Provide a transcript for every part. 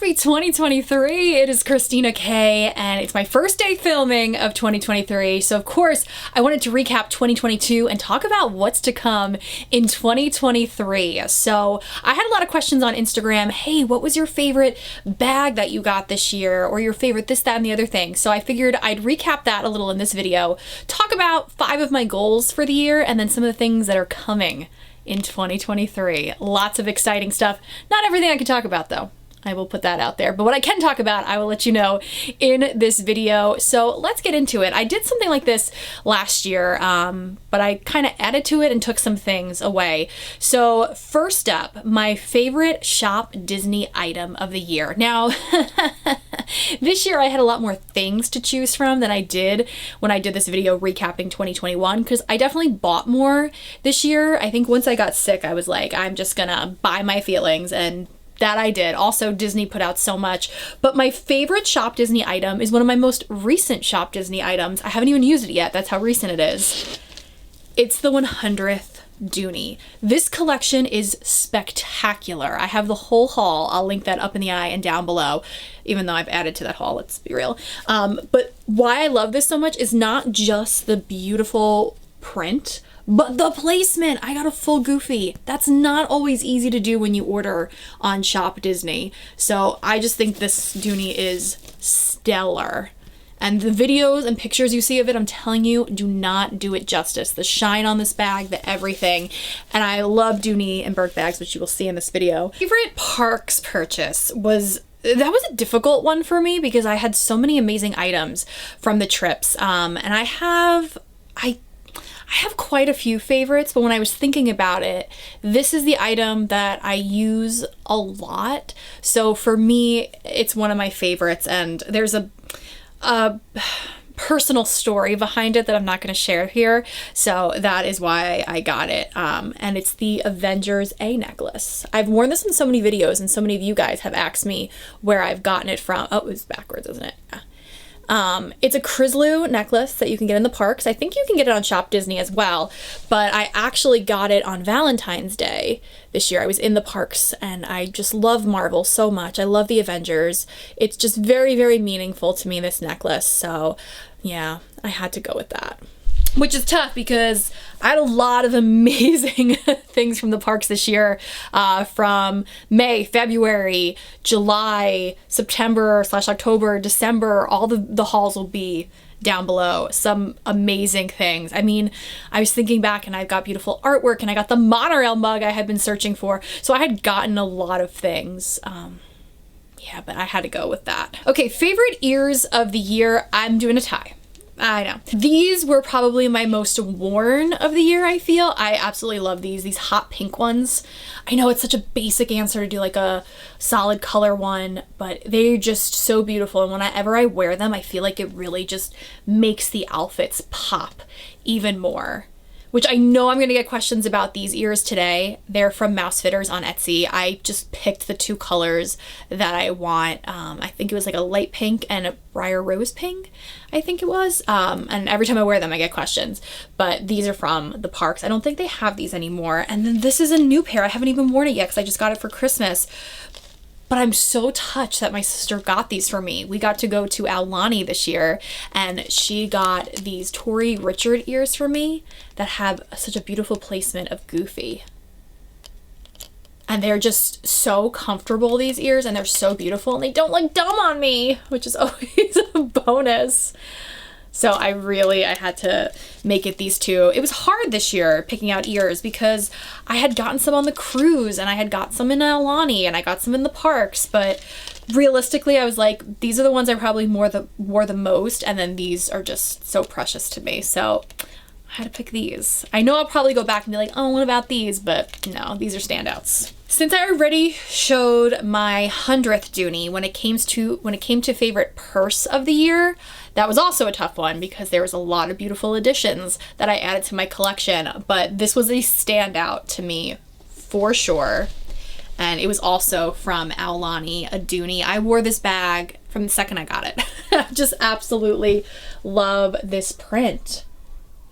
Happy 2023! It is Christina K, and it's my first day filming of 2023. So of course, I wanted to recap 2022 and talk about what's to come in 2023. So I had a lot of questions on Instagram. Hey, what was your favorite bag that you got this year? Or your favorite this, that, and the other thing. So I figured I'd recap that a little in this video, talk about 5 of my goals for the year, and then some of the things that are coming in 2023. Lots of exciting stuff. Not everything I can talk about though. I will put that out there. But what I can talk about, I will let you know in this video. So let's get into it. I did something like this last year, but I kind of added to it and took some things away. So first up, my favorite Shop Disney item of the year. Now, this year I had a lot more things to choose from than I did when I did this video recapping 2021, because I definitely bought more this year. I think once I got sick, I was like, I'm just gonna buy my feelings, and that I did. Also, Disney put out so much. But my favorite Shop Disney item is one of my most recent Shop Disney items. I haven't even used it yet. That's how recent it is. It's the 100th Dooney. This collection is spectacular. I have the whole haul. I'll link that up in the eye and down below, even though I've added to that haul, let's be real. But why I love this so much is not just the beautiful print, but the placement. I got a full Goofy. That's not always easy to do when you order on Shop Disney. So I just think this Dooney is stellar. And the videos and pictures you see of it, I'm telling you, do not do it justice. The shine on this bag, the everything. And I love Dooney and Bird bags, which you will see in this video. Favorite parks purchase was that was a difficult one for me because I had so many amazing items from the trips. And I have quite a few favorites, but when I was thinking about it, this is the item that I use a lot. So for me, it's one of my favorites, and there's a personal story behind it that I'm not going to share here. So that is why I got it. And it's the Avengers A necklace. I've worn this in so many videos, and so many of you guys have asked me where I've gotten it from. Oh, it's backwards, isn't it? Yeah. It's a Chrisloo necklace that you can get in the parks. I think you can get it on Shop Disney as well, but I actually got it on Valentine's Day this year. I was in the parks, and I just love Marvel so much. I love the Avengers. It's just very, very meaningful to me, this necklace. So yeah, I had to go with that. Which is tough because I had a lot of amazing things from the parks this year, from May, February, July, September/October, December. All the hauls will be down below. Some amazing things. I mean, I was thinking back, and I've got beautiful artwork, and I got the monorail mug I had been searching for. So I had gotten a lot of things. Yeah, but I had to go with that. Okay, favorite ears of the year. I'm doing a tie. I know. These were probably my most worn of the year, I feel. I absolutely love these hot pink ones. I know it's such a basic answer to do like a solid color one, but they're just so beautiful. And whenever I wear them, I feel like it really just makes the outfits pop even more. Which I know I'm gonna get questions about these ears today. They're from Mouse Fitters on Etsy. I just picked the 2 colors that I want. I think it was like a light pink and a briar rose pink, I think it was. And every time I wear them, I get questions. But these are from the parks. I don't think they have these anymore. And then this is a new pair. I haven't even worn it yet because I just got it for Christmas. But I'm so touched that my sister got these for me. We got to go to Aulani this year, and she got these Tori Richard ears for me that have such a beautiful placement of Goofy. And they're just so comfortable, these ears, and they're so beautiful, and they don't look dumb on me, which is always a bonus. So I had to make it these 2. It was hard this year picking out ears because I had gotten some on the cruise, and I had got some in Aulani, and I got some in the parks, but realistically I was like, these are the ones I probably wore the most, and then these are just so precious to me. So I had to pick these. I know I'll probably go back and be like, oh, what about these? But no, these are standouts. Since I already showed my 100th Dooney, when it came to favorite purse of the year, that was also a tough one because there was a lot of beautiful additions that I added to my collection, but this was a standout to me for sure. And it was also from Aulani, a Dooney. I wore this bag from the second I got it. I just absolutely love this print.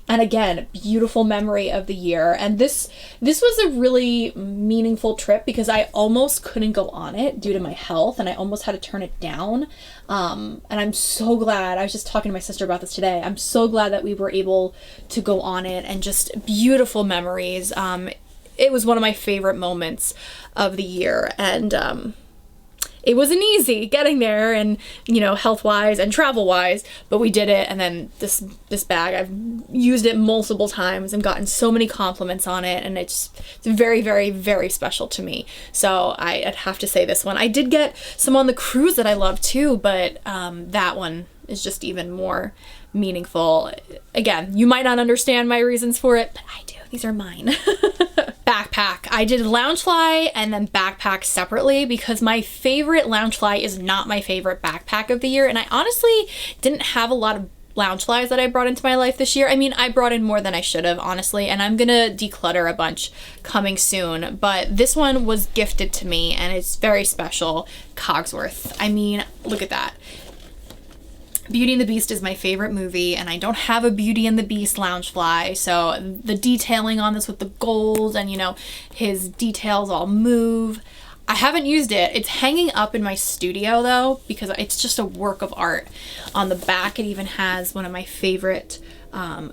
And again, beautiful memory of the year. And this was a really meaningful trip because I almost couldn't go on it due to my health, and I almost had to turn it down. And I'm so glad, I was just talking to my sister about this today, I'm so glad that we were able to go on it, and just beautiful memories. It was one of my favorite moments of the year, and it wasn't easy getting there, and health-wise and travel-wise, but we did it. And then this bag, I've used it multiple times and gotten so many compliments on it, and it's very, very, very special to me. So I'd have to say this one. I did get some on the cruise that I love too, but that one is just even more meaningful. Again, you might not understand my reasons for it, but I do. These are mine. Backpack. I did Loungefly and then backpack separately because my favorite Loungefly is not my favorite backpack of the year. And I honestly didn't have a lot of Loungeflies that I brought into my life this year. I mean, I brought in more than I should have, honestly, and I'm gonna declutter a bunch coming soon. But this one was gifted to me and it's very special. Cogsworth. I mean, look at that. Beauty and the Beast is my favorite movie, and I don't have a Beauty and the Beast Loungefly, so the detailing on this with the gold and, his details all move. I haven't used it. It's hanging up in my studio, though, because it's just a work of art. On the back, it even has one of my favorite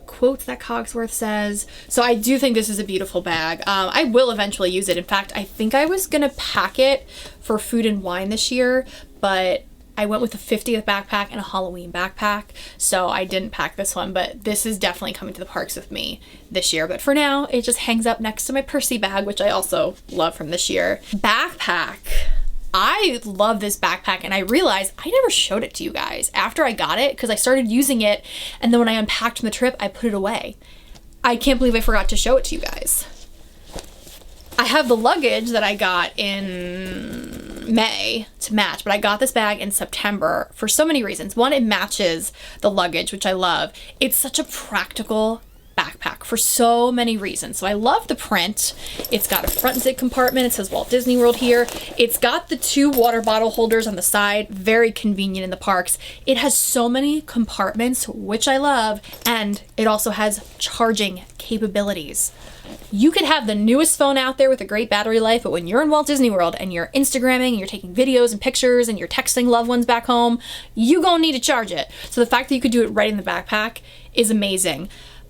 quotes that Cogsworth says. So I do think this is a beautiful bag. I will eventually use it. In fact, I think I was going to pack it for Food and Wine this year, but I went with a 50th backpack and a Halloween backpack, so I didn't pack this one, but this is definitely coming to the parks with me this year. But for now, it just hangs up next to my Percy bag, which I also love from this year. Backpack. I love this backpack, and I realized I never showed it to you guys after I got it because I started using it, and then when I unpacked from the trip, I put it away. I can't believe I forgot to show it to you guys. I have the luggage that I got in May to match, but I got this bag in September for so many reasons. One, it matches the luggage, which I love. It's such a practical backpack for so many reasons. So I love the print. It's got a front zip compartment. It says Walt Disney World here. It's got the 2 water bottle holders on the side, very convenient in the parks. It has so many compartments, which I love, and it also has charging capabilities. You could have the newest phone out there with a great battery life, but when you're in Walt Disney World and you're Instagramming and you're taking videos and pictures and you're texting loved ones back home, you gonna need to charge it. So the fact that you could do it right in the backpack is amazing.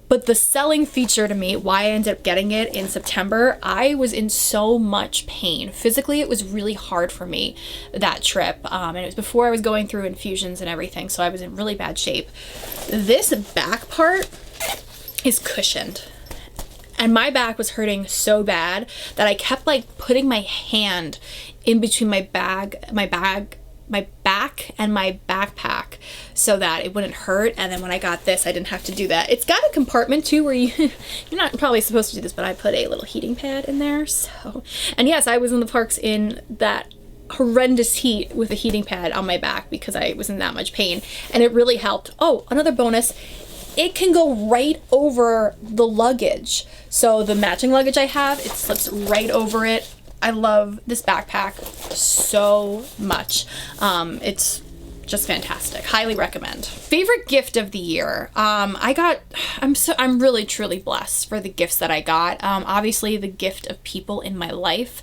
But the selling feature to me, why I ended up getting it in September, I was in so much pain. Physically, it was really hard for me that trip. And it was before I was going through infusions and everything, so I was in really bad shape. This back part is cushioned. And my back was hurting so bad that I kept putting my hand in between my back and my backpack so that it wouldn't hurt. And then when I got this, I didn't have to do that. It's got a compartment too where you're not probably supposed to do this, but I put a little heating pad in there. So, and yes, I was in the parks in that horrendous heat with a heating pad on my back because I was in that much pain, and it really helped. Oh, another bonus. It can go right over the luggage. So the matching luggage I have, it slips right over it. I love this backpack so much. It's just fantastic. Highly recommend. Favorite gift of the year. I'm really truly blessed for the gifts that I got. Obviously the gift of people in my life.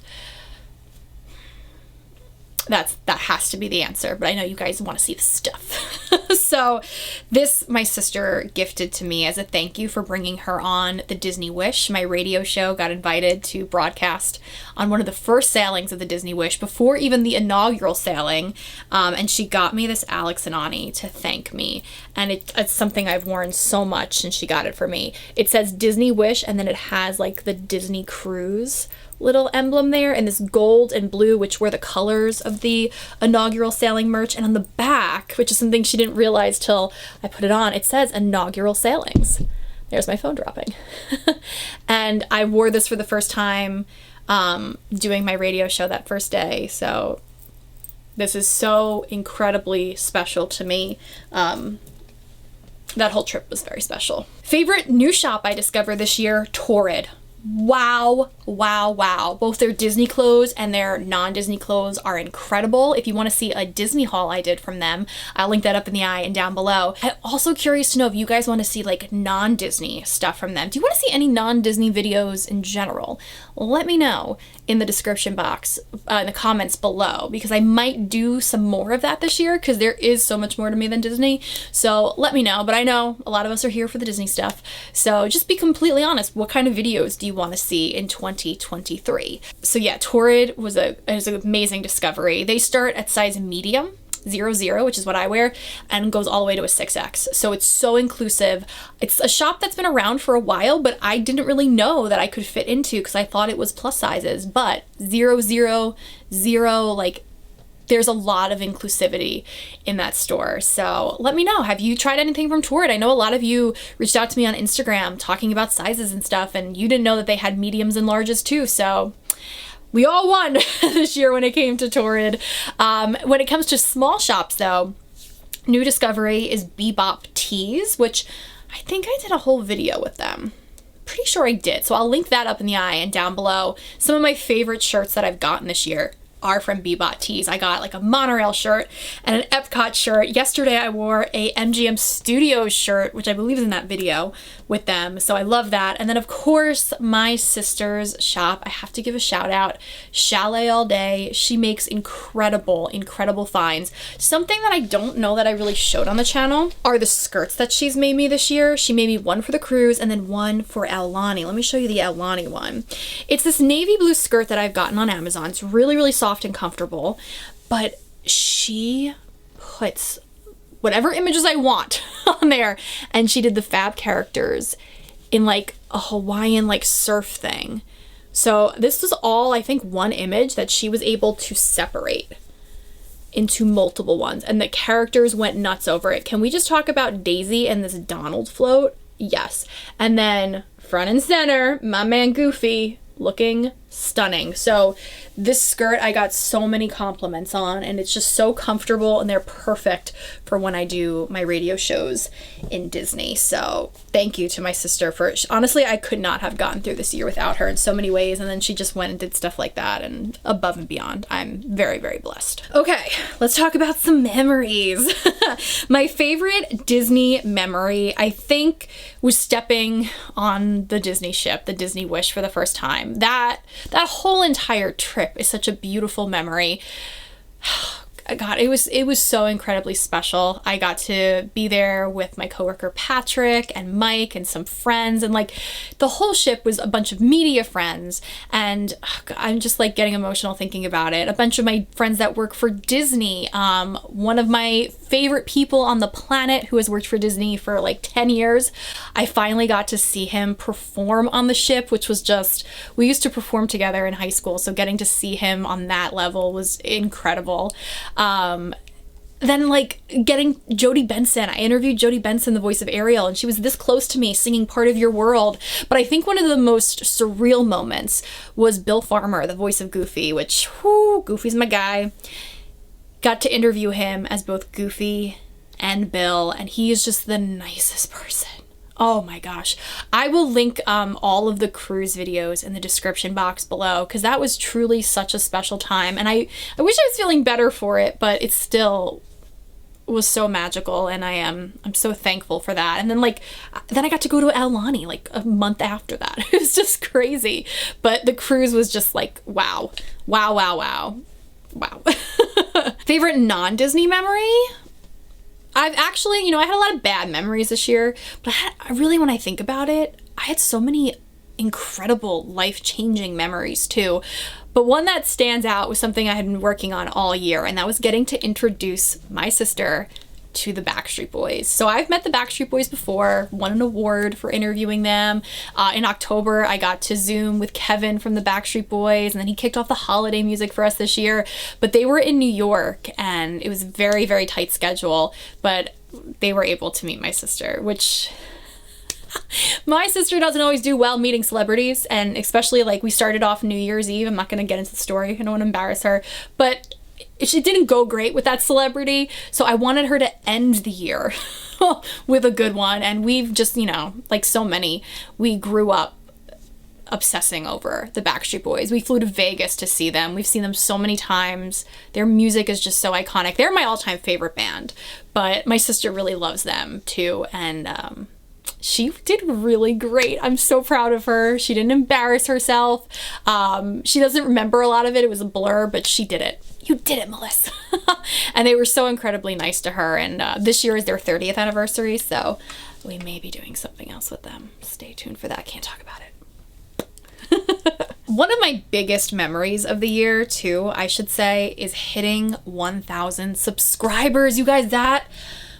That has to be the answer, but I know you guys want to see the stuff. So this, my sister gifted to me as a thank you for bringing her on the Disney Wish. My radio show got invited to broadcast on one of the first sailings of the Disney Wish before even the inaugural sailing. And she got me this Alex and Ani to thank me. And it's something I've worn so much, and she got it for me. It says Disney Wish, and then it has the Disney Cruise little emblem there, and this gold and blue, which were the colors of the inaugural sailing merch. And on the back, which is something she didn't realize till I put it on, it says inaugural sailings. There's my phone dropping. And I wore this for the first time doing my radio show that first day. So this is so incredibly special to me. That whole trip was very special. Favorite new shop I discovered this year, Torrid. Wow, wow, wow. Both their Disney clothes and their non-Disney clothes are incredible. If you want to see a Disney haul I did from them, I'll link that up in the eye and down below. I'm also curious to know if you guys want to see like non-Disney stuff from them. Do you want to see any non-Disney videos in general? Let me know in the description box, in the comments below, because I might do some more of that this year because there is so much more to me than Disney. So let me know, but I know a lot of us are here for the Disney stuff. So just be completely honest. What kind of videos do you want to see in 2023? So yeah, Torrid was an amazing discovery. They start at size medium, 00, which is what I wear, and goes all the way to a 6X. So it's so inclusive. It's a shop that's been around for a while, but I didn't really know that I could fit into because I thought it was plus sizes. But 000, like, there's a lot of inclusivity in that store. So let me know, have you tried anything from Torrid? I know a lot of you reached out to me on Instagram talking about sizes and stuff, and you didn't know that they had mediums and larges too. So we all won this year when it came to Torrid. When it comes to small shops though, new discovery is Bebop Tees, which I think I did a whole video with them. Pretty sure I did. So I'll link that up in the eye and down below. Some of my favorite shirts that I've gotten this year are from Bebop Tees. I got like a monorail shirt and an Epcot shirt. Yesterday I wore a MGM Studios shirt, which I believe is in that video with them. So I love that. And then of course my sister's shop, I have to give a shout out, Chalet All Day. She makes incredible, incredible finds. Something that I don't know that I really showed on the channel are the skirts that she's made me this year. She made me one for the cruise and then one for Aulani. Let me show you the Aulani one. It's this navy blue skirt that I've gotten on Amazon. It's really, really soft and comfortable, but she puts whatever images I want on there, and she did the fab characters in like a Hawaiian like surf thing. So this was all, I think, one image that she was able to separate into multiple ones, and the characters went nuts over it. Can we just talk about Daisy and this Donald float? Yes. And then front and center, my man Goofy, looking stunning. So this skirt I got so many compliments on, and it's just so comfortable, and they're perfect for when I do my radio shows in Disney. So thank you to my sister for, honestly, I could not have gotten through this year without her in so many ways, and then she just went and did stuff like that and above and beyond. I'm very, very blessed. Okay, let's talk about some memories. My favorite Disney memory, I think, was stepping on the Disney ship, the Disney Wish, for the first time. That whole entire trip is such a beautiful memory. God, it was so incredibly special. I got to be there with my coworker Patrick and Mike and some friends, and like the whole ship was a bunch of media friends, and I'm just like getting emotional thinking about it. A bunch of my friends that work for Disney. One of my favorite people on the planet who has worked for Disney for like 10 years. I finally got to see him perform on the ship, which was just, we used to perform together in high school, so getting to see him on that level was incredible. Then like getting Jodie Benson. I interviewed Jodie Benson, the voice of Ariel, and she was this close to me singing Part of Your World. But I think one of the most surreal moments was Bill Farmer, the voice of Goofy, which, whoo, Goofy's my guy. Got to interview him as both Goofy and Bill, and he is just the nicest person. Oh my gosh. I will link all of the cruise videos in the description box below, because that was truly such a special time, and I wish I was feeling better for it, but it still was so magical, and I'm so thankful for that. And then I got to go to Aulani like a month after that. It was just crazy, but the cruise was just like wow, wow, wow, wow, wow. Favorite non-Disney memory? I've actually, I had a lot of bad memories this year, but I really, when I think about it, I had so many incredible life-changing memories too. But one that stands out was something I had been working on all year, and that was getting to introduce my sister to the Backstreet Boys. So I've met the Backstreet Boys before, won an award for interviewing them. In October, I got to Zoom with Kevin from the Backstreet Boys, and then he kicked off the holiday music for us this year. But they were in New York, and it was a very, very tight schedule, but they were able to meet my sister, which my sister doesn't always do well meeting celebrities, and especially like we started off New Year's Eve. I'm not going to get into the story. I don't want to embarrass her, but she didn't go great with that celebrity, so I wanted her to end the year with a good one. And we've just, like so many, we grew up obsessing over the Backstreet Boys. We flew to Vegas to see them. We've seen them so many times. Their music is just so iconic. They're my all-time favorite band, but my sister really loves them too, and she did really great. I'm so proud of her. She didn't embarrass herself. She doesn't remember a lot of it. It was a blur, but she did it. You did it, Melissa. And they were so incredibly nice to her. And this year is their 30th anniversary, so we may be doing something else with them. Stay tuned for that. Can't talk about it. One of my biggest memories of the year, too, I should say, is hitting 1,000 subscribers. You guys, that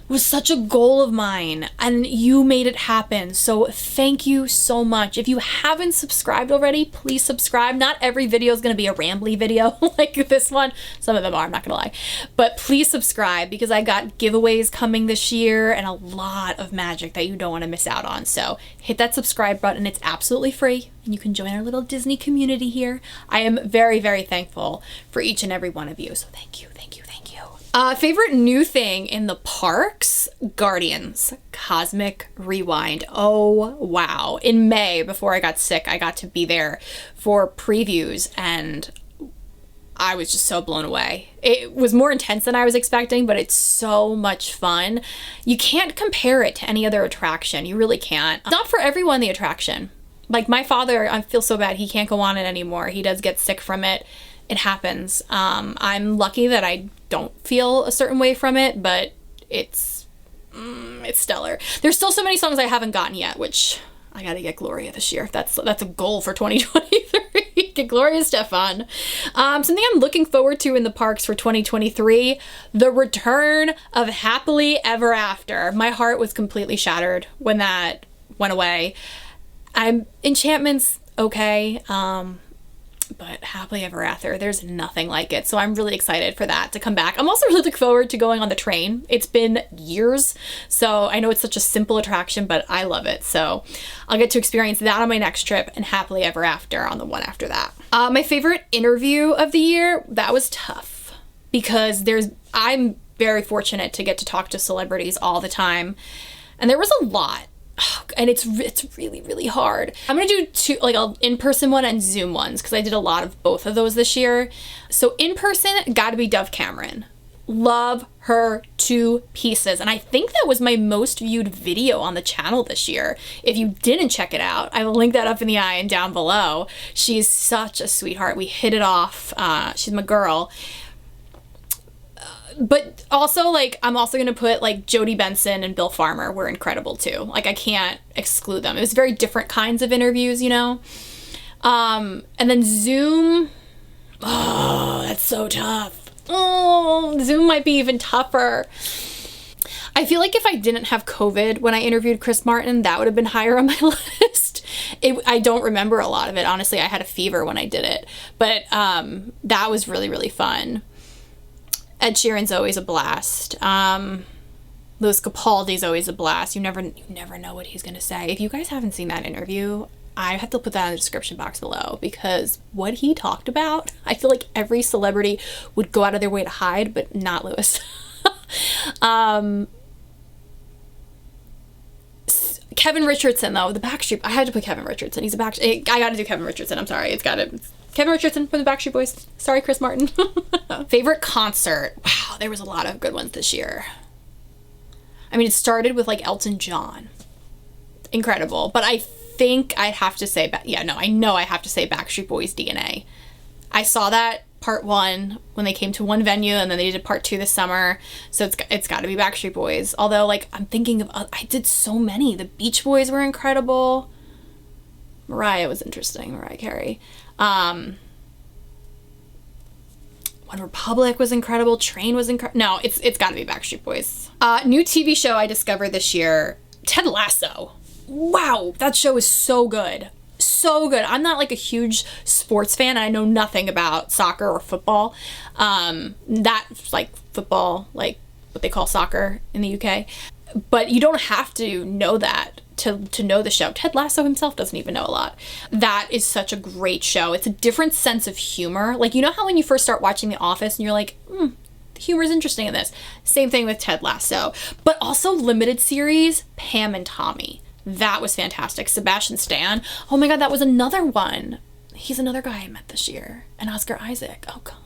was such a goal of mine, and you made it happen. So thank you so much. If you haven't subscribed already, please subscribe. Not every video is going to be a rambly video like this one. Some of them are, I'm not going to lie. But please subscribe, because I got giveaways coming this year and a lot of magic that you don't want to miss out on. So hit that subscribe button. It's absolutely free, and you can join our little Disney community here. I am very, very thankful for each and every one of you. So thank you, thank you, thank you. Favorite new thing in the parks? Guardians Cosmic Rewind. Oh, wow. In May, before I got sick, I got to be there for previews, and I was just so blown away. It was more intense than I was expecting, but it's so much fun. You can't compare it to any other attraction. You really can't. Not for everyone, the attraction. Like my father, I feel so bad. He can't go on it anymore. He does get sick from it. It happens. I'm lucky that I don't feel a certain way from it, but it's stellar. There's still so many songs I haven't gotten yet, which I gotta get Gloria this year. That's a goal for 2023. Get Gloria Stefan. Something I'm looking forward to in the parks for 2023, the return of Happily Ever After. My heart was completely shattered when that went away. Enchantment's okay. But Happily Ever After, there's nothing like it. So I'm really excited for that to come back. I'm also really looking forward to going on the train. It's been years, so I know it's such a simple attraction, but I love it. So I'll get to experience that on my next trip, and Happily Ever After on the one after that. My favorite interview of the year, that was tough, because I'm very fortunate to get to talk to celebrities all the time, and there was a lot. And it's really, really hard. I'm gonna do two, like an in-person one and Zoom ones, because I did a lot of both of those this year. So in person, gotta be Dove Cameron. Love her to pieces. And I think that was my most viewed video on the channel this year. If you didn't check it out, I will link that up in the eye and down below. She's such a sweetheart. We hit it off. She's my girl. But also, like, I'm also going to put, like, Jodie Benson and Bill Farmer were incredible, too. Like, I can't exclude them. It was very different kinds of interviews, you know? And then Zoom. Oh, that's so tough. Oh, Zoom might be even tougher. I feel like if I didn't have COVID when I interviewed Chris Martin, that would have been higher on my list. I don't remember a lot of it. Honestly, I had a fever when I did it. But that was really, really fun. Ed Sheeran's always a blast. Louis Capaldi's always a blast. You never know what he's gonna say. If you guys haven't seen that interview, I have to put that in the description box below, because what he talked about, I feel like every celebrity would go out of their way to hide, but not Louis. Kevin Richardson, though, the Backstreet, I had to put Kevin Richardson. He's a I gotta do Kevin Richardson. I'm sorry. It's Kevin Richardson from the Backstreet Boys. Sorry, Chris Martin. Favorite concert. Wow, there was a lot of good ones this year. I mean, it started with, like, Elton John. Incredible. But I think I'd have to say, I know I have to say Backstreet Boys DNA. I saw that part 1 when they came to one venue, and then they did part 2 this summer. So it's got to be Backstreet Boys. Although, like, I'm thinking of, I did so many. The Beach Boys were incredible. Mariah was interesting. Mariah Carey. One Republic was incredible. Train was incredible. No, it's got to be Backstreet Boys. New TV show I discovered this year, Ted Lasso. Wow, that show is so good. So good. I'm not like a huge sports fan. I know nothing about soccer or football. That's like football, like what they call soccer in the UK. But you don't have to know that to know the show. Ted Lasso himself doesn't even know a lot. That is such a great show. It's a different sense of humor. Like, you know how when you first start watching The Office and you're like, the humor's interesting in this. Same thing with Ted Lasso. But also limited series, Pam and Tommy. That was fantastic. Sebastian Stan. Oh my God, that was another one. He's another guy I met this year. And Oscar Isaac. Oh God.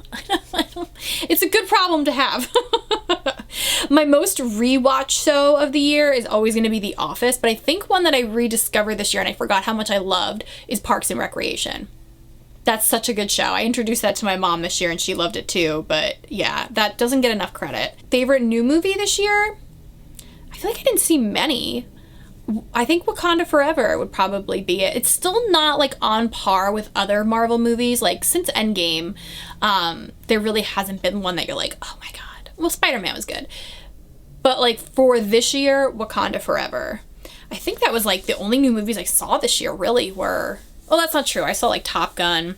It's a good problem to have. My most rewatch show of the year is always going to be The Office, but I think one that I rediscovered this year and I forgot how much I loved is Parks and Recreation. That's such a good show. I introduced that to my mom this year and she loved it too, but yeah, that doesn't get enough credit. Favorite new movie this year? I feel like I didn't see many. I think Wakanda Forever would probably be it. It's still not like on par with other Marvel movies. Like since Endgame, there really hasn't been one that you're like, oh my God. Well, Spider-Man was good. But like for this year, Wakanda Forever. I think that was like the only new movies I saw this year really were, well, that's not true. I saw like Top Gun.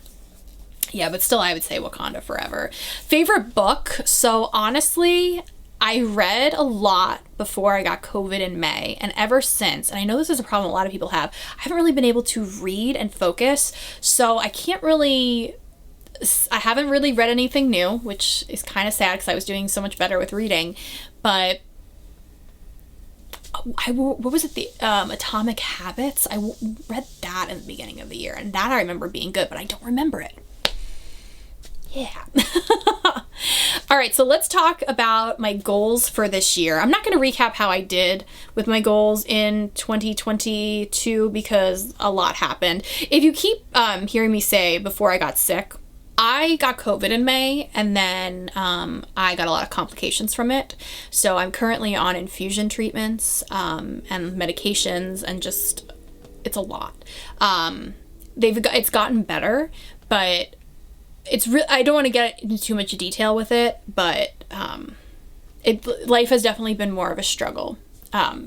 Yeah, but still I would say Wakanda Forever. Favorite book? So honestly, I read a lot before I got COVID in May, and ever since, and I know this is a problem a lot of people have, I haven't really been able to read and focus, so I haven't really read anything new, which is kind of sad because I was doing so much better with reading, but what was it, the Atomic Habits? I read that in the beginning of the year, and that I remember being good, but I don't remember it. Yeah. All right, so let's talk about my goals for this year. I'm not going to recap how I did with my goals in 2022 because a lot happened. If you keep hearing me say before I got sick, I got COVID in May, and then I got a lot of complications from it. So I'm currently on infusion treatments and medications, and just, it's a lot. It's gotten better, but I don't want to get into too much detail with it, but life has definitely been more of a struggle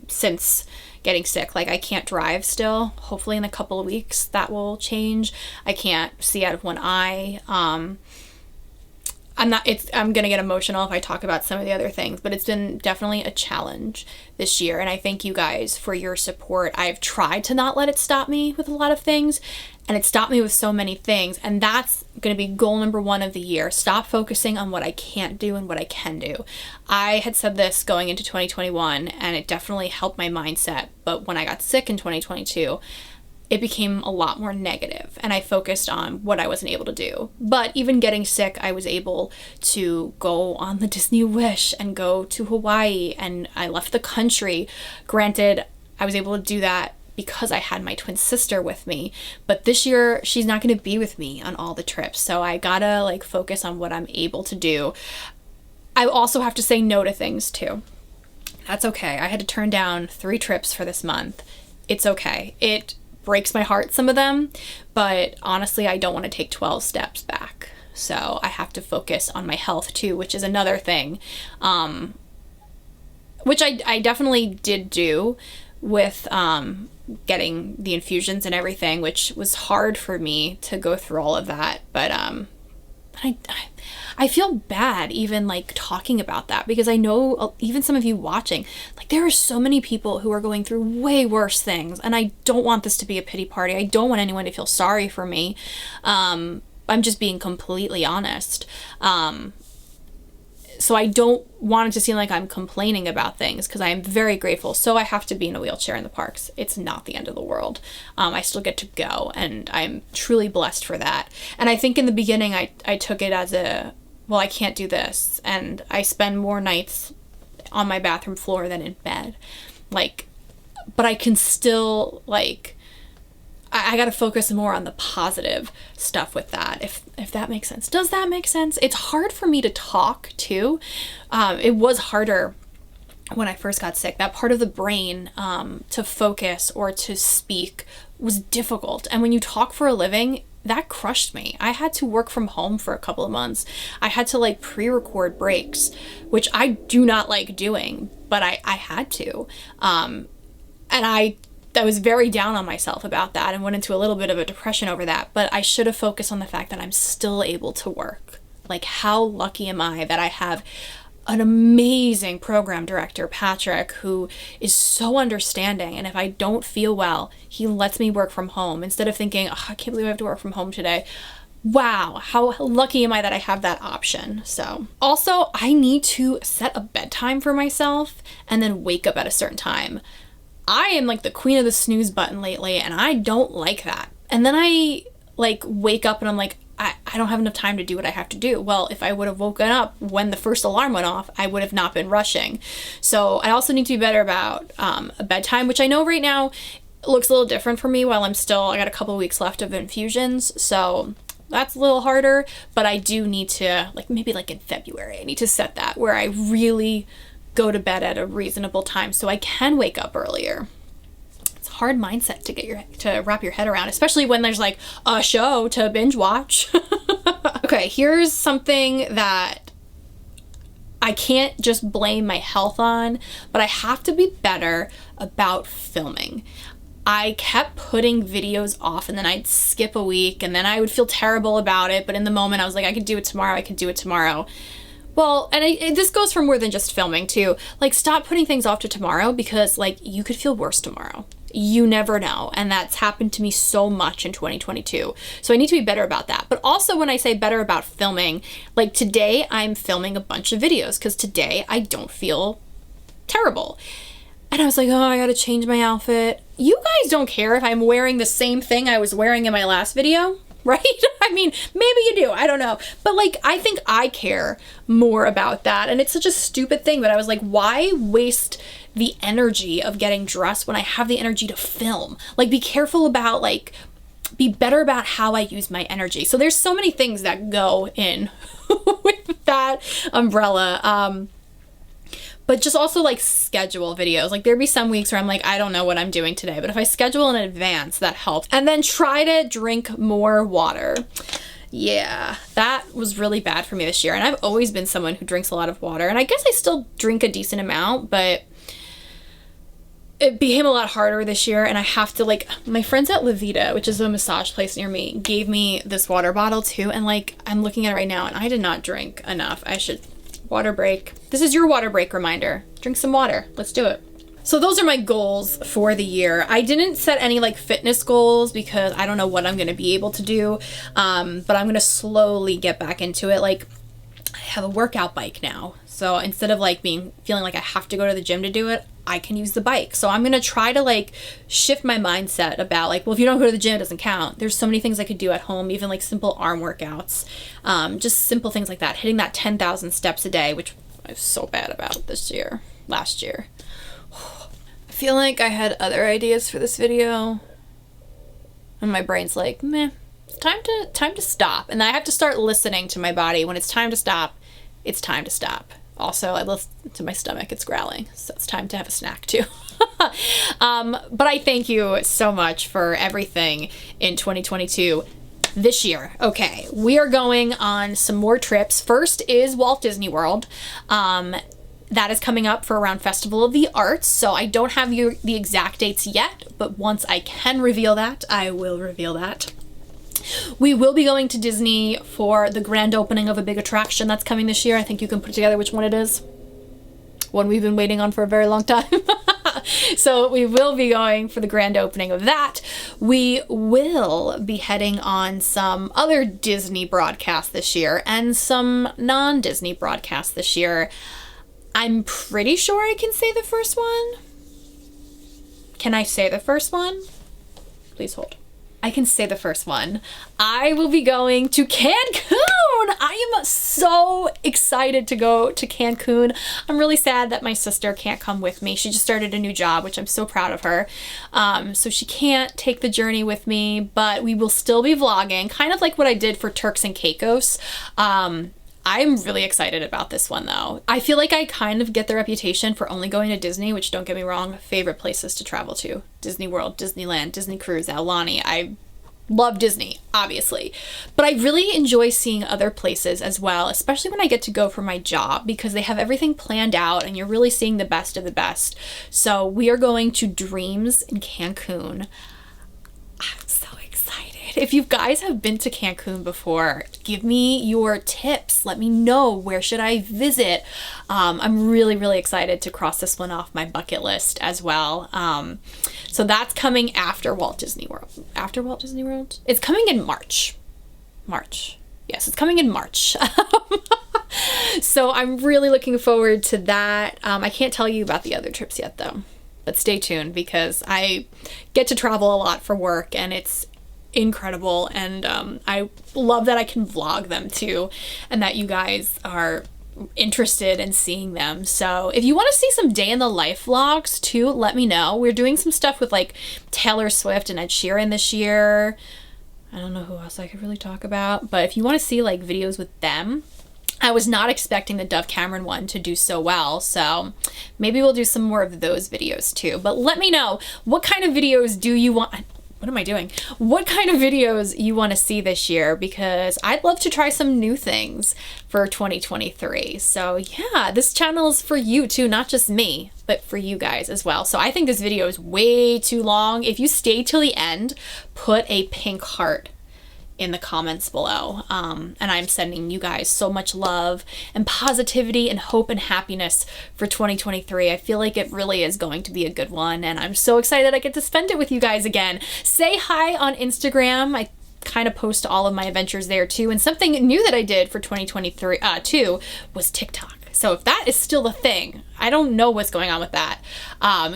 since getting sick. Like I can't drive still. Hopefully in a couple of weeks that will change. I can't see out of one eye. I'm gonna get emotional if I talk about some of the other things, but it's been definitely a challenge this year, and I thank you guys for your support. I've tried to not let it stop me with a lot of things, and it stopped me with so many things, and that's gonna be goal number 1 of the year. Stop focusing on what I can't do and what I can do. I had said this going into 2021, and it definitely helped my mindset, but when I got sick in 2022, it became a lot more negative, and I focused on what I wasn't able to do. But even getting sick, I was able to go on the Disney Wish and go to Hawaii, and I left the country. Granted, I was able to do that because I had my twin sister with me, but this year she's not going to be with me on all the trips, so I gotta like focus on what I'm able to do. I also have to say no to things too. That's okay. I had to turn down 3 trips for this month. It's okay. It breaks my heart, some of them, but honestly I don't want to take 12 steps back, so I have to focus on my health too, which is another thing, which I definitely did do with getting the infusions and everything, which was hard for me to go through all of that, but I feel bad even like talking about that, because I know even some of you watching, like there are so many people who are going through way worse things, and I don't want this to be a pity party. I don't want anyone to feel sorry for me. I'm just being completely honest. So I don't want it to seem like I'm complaining about things, because I am very grateful. So I have to be in a wheelchair in the parks. It's not the end of the world. I still get to go, and I'm truly blessed for that. And I think in the beginning I took it as well, I can't do this, and I spend more nights on my bathroom floor than in bed. Like, but I can still like, I got to focus more on the positive stuff with that, if that makes sense. Does that make sense? It's hard for me to talk too. It was harder when I first got sick. That part of the brain to focus or to speak was difficult. And when you talk for a living, that crushed me. I had to work from home for a couple of months. I had to like pre-record breaks, which I do not like doing, but I had to. And I was very down on myself about that and went into a little bit of a depression over that, but I should have focused on the fact that I'm still able to work. Like, how lucky am I that I have an amazing program director, Patrick, who is so understanding, and if I don't feel well, he lets me work from home instead of thinking, oh, I can't believe I have to work from home today. Wow, how lucky am I that I have that option. So also, I need to set a bedtime for myself and then wake up at a certain time. I am like the queen of the snooze button lately, and I don't like that. And then I like wake up and I'm like, I don't have enough time to do what I have to do. Well, if I would have woken up when the first alarm went off, I would have not been rushing. So I also need to be better about a bedtime, which I know right now looks a little different for me while I got a couple weeks left of infusions. So that's a little harder, but I do need to, like maybe like in February, I need to set that where I really go to bed at a reasonable time so I can wake up earlier. Hard mindset to wrap your head around, especially when there's like a show to binge watch. Okay, here's something that I can't just blame my health on, but I have to be better about filming. I kept putting videos off, and then I'd skip a week, and then I would feel terrible about it, but in the moment I was like, I could do it tomorrow. Well, and this goes for more than just filming too. Like, stop putting things off to tomorrow, because like you could feel worse tomorrow. You never know. And that's happened to me so much in 2022. So I need to be better about that. But also when I say better about filming, like today I'm filming a bunch of videos because today I don't feel terrible. And I was like, oh, I gotta change my outfit. You guys don't care if I'm wearing the same thing I was wearing in my last video, right? I mean, maybe you do, I don't know. But like, I think I care more about that. And it's such a stupid thing, but I was like, why waste the energy of getting dressed when I have the energy to film? Like, be careful about, like, be better about how I use my energy. So there's so many things that go in with that umbrella. But just also like schedule videos. Like there'd be some weeks where I'm like, I don't know what I'm doing today, but if I schedule in advance, that helps. And then try to drink more water. Yeah, that was really bad for me this year. And I've always been someone who drinks a lot of water, and I guess I still drink a decent amount, but it became a lot harder this year. And I have to, like, my friends at La Vida, which is a massage place near me, gave me this water bottle too. And like, I'm looking at it right now and I did not drink enough. I should water break. This is your water break reminder. Drink some water. Let's do it. So those are my goals for the year. I didn't set any like fitness goals because I don't know what I'm going to be able to do. But I'm going to slowly get back into it. Like, I have a workout bike now. So instead of like feeling like I have to go to the gym to do it, I can use the bike. So I'm going to try to like shift my mindset about like, well, if you don't go to the gym, it doesn't count. There's so many things I could do at home, even like simple arm workouts, just simple things like that. Hitting that 10,000 steps a day, which I was so bad about last year. I feel like I had other ideas for this video and my brain's like, meh, it's time to stop. And I have to start listening to my body. When it's time to stop, it's time to stop. Also, I listen to my stomach, it's growling, so it's time to have a snack too. But I thank you so much for everything in 2022. This year, okay, we are going on some more trips. First is Walt Disney World. That is coming up for around Festival of the Arts, so I don't have the exact dates yet, but once I can reveal that, I will reveal that. We will be going to Disney for the grand opening of a big attraction that's coming this year. I think you can put together which one it is. One we've been waiting on for a very long time. So we will be going for the grand opening of that. We will be heading on some other Disney broadcasts this year and some non-Disney broadcasts this year. I'm pretty sure I can say the first one. Can I say the first one? Please hold. I can say the first one. I will be going to Cancun. I am so excited to go to Cancun. I'm really sad that my sister can't come with me. She just started a new job, which I'm so proud of her. So she can't take the journey with me, but we will still be vlogging, kind of like what I did for Turks and Caicos. I'm really excited about this one though. I feel like I kind of get the reputation for only going to Disney, which, don't get me wrong, favorite places to travel to. Disney World, Disneyland, Disney Cruise, Aulani. I love Disney, obviously. But I really enjoy seeing other places as well, especially when I get to go for my job, because they have everything planned out and you're really seeing the best of the best. So we are going to Dreams in Cancun. I'm so excited. If you guys have been to Cancun before, give me your tips. Let me know, where should I visit? I'm really, really excited to cross this one off my bucket list as well. So that's coming after Walt Disney World. After Walt Disney World? It's coming in March. Yes, it's coming in March. So I'm really looking forward to that. I can't tell you about the other trips yet though. But stay tuned because I get to travel a lot for work and it's incredible, and I love that I can vlog them too and that you guys are interested in seeing them. So if you want to see some day in the life vlogs too, let me know. We're doing some stuff with like Taylor Swift and Ed Sheeran this year. I don't know who else I could really talk about, but if you want to see like videos with them, I was not expecting the Dove Cameron one to do so well, so maybe we'll do some more of those videos too. But let me know, what kind of videos do you want? What am I doing? What kind of videos you want to see this year? Because I'd love to try some new things for 2023. So yeah, this channel is for you too, not just me, but for you guys as well. So I think this video is way too long. If you stay till the end, put a pink heart in the comments below. And I'm sending you guys so much love and positivity and hope and happiness for 2023. I feel like it really is going to be a good one, and I'm so excited I get to spend it with you guys again. Say hi on Instagram. I kind of post all of my adventures there too, and something new that I did for 2023 too was TikTok. So if that is still a thing, I don't know what's going on with that.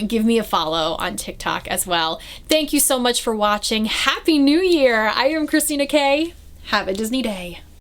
Give me a follow on TikTok as well. Thank you so much for watching. Happy New Year. I am Christina K. Have a Disney day.